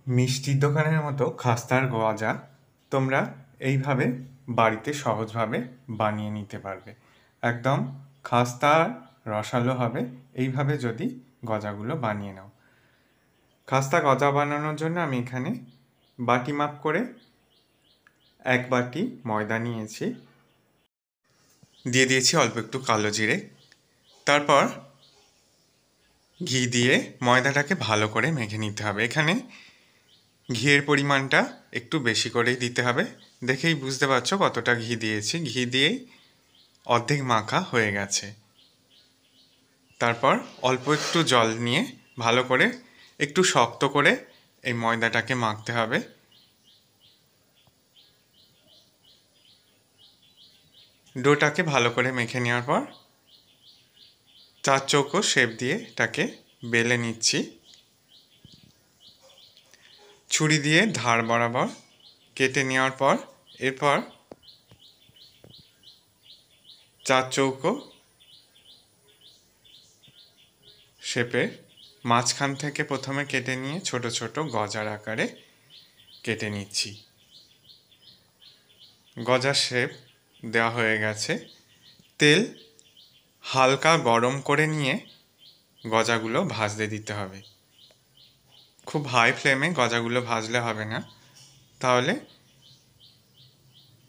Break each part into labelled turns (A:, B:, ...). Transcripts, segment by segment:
A: মিষ্টির দোকানের মতো খাস্তার গজা তোমরা এইভাবে বাড়িতে সহজভাবে বানিয়ে নিতে পারবে। একদম খাস্তা রসালো হবে এইভাবে যদি গজাগুলো বানিয়ে নাও। খাস্তা গজা বানানোর জন্য আমি এখানে বাটি মাপ করে 1 বাটি ময়দা নিয়েছি, দিয়ে দিয়েছি অল্প একটু কালো জিরে, তারপর ঘি দিয়ে ময়দাটাকে ভালো করে মেখে নিতে হবে। এখানে ঘিয়ের পরিমাণটা একটু বেশি করেই দিতে হবে, দেখেই বুঝতে পারছো কতটা ঘি দিয়েছি। ঘি দিয়েই অর্ধেক মাখা হয়ে গেছে। তারপর অল্প একটু জল নিয়ে ভালো করে একটু শক্ত করে এই ময়দাটাকে মাখতে হবে। ডোটাকে ভালো করে মেখে নেওয়ার পর 4 চৌকো শেপ দিয়ে এটাকে বেলে নিচ্ছি। ছুরি দিয়ে ধার বরাবর কেটে নেওয়ার পর এরপর 4 চৌকো শেপের মাঝখান থেকে প্রথমে কেটে নিয়ে ছোট ছোট গজার আকারে কেটে নিচ্ছি। গজার শেপ দেওয়া হয়ে গেছে। তেল হালকা গরম করে নিয়ে গজাগুলো ভাজতে দিতে হবে। খুব হাই ফ্লেমে গজাগুলো ভাজলে হবে না, তাহলে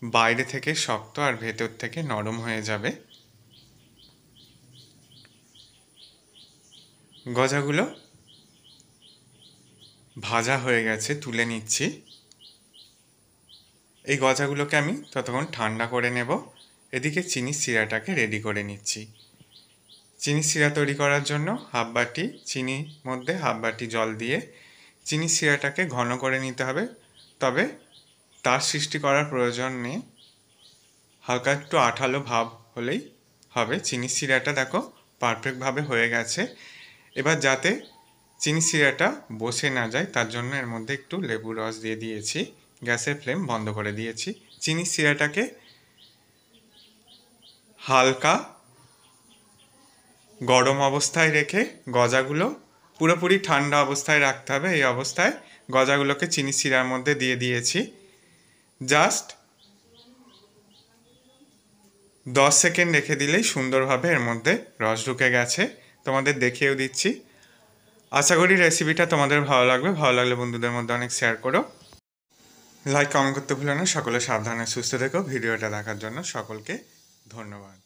A: বাইরে থেকে শক্ত আর ভেতর থেকে নরম হয়ে যাবে। গজাগুলো ভাজা হয়ে গেছে, তুলে নিচ্ছি। এই গজাগুলোকে আমি ততক্ষণ ঠান্ডা করে নেব। এদিকে চিনির সিরাটাকে রেডি করে নিচ্ছি। চিনির সিরা তৈরি করার জন্য হাফ বাটি চিনির মধ্যে হাফ বাটি জল দিয়ে চিনির সিরাটাকে ঘন করে নিতে হবে, তবে তার সৃষ্টি করার প্রয়োজন নেই। হালকা একটু আঠালো ভাব হলেই হবে। চিনির সিরাটা দেখো পারফেক্টভাবে হয়ে গেছে। এবার যাতে চিনি সিরাটা বসে না যায় তার জন্য এর মধ্যে একটু লেবুর রস দিয়ে দিয়েছি। গ্যাসের ফ্লেম বন্ধ করে দিয়েছি। চিনি সিরাটাকে হালকা গরম অবস্থায় রেখে গজাগুলো পুরোপুরি ঠান্ডা অবস্থায় রাখতে হবে। এই অবস্থায় গজাগুলোকে চিনি সিরার মধ্যে দিয়ে দিয়েছি। জাস্ট 10 সেকেন্ড রেখে দিলেই সুন্দরভাবে এর মধ্যে রস ঢুকে গেছে। তোমাদের দেখিয়েও দিচ্ছি। আশা করি রেসিপিটা তোমাদের ভালো লাগবে। ভালো লাগলে বন্ধুদের মধ্যে অনেক শেয়ার করো। লাইক কমেন্ট করতে ভুলো না। সকলে সাবধানে সুস্থ থেকো। ভিডিওটা দেখার জন্য সকলকে ধন্যবাদ।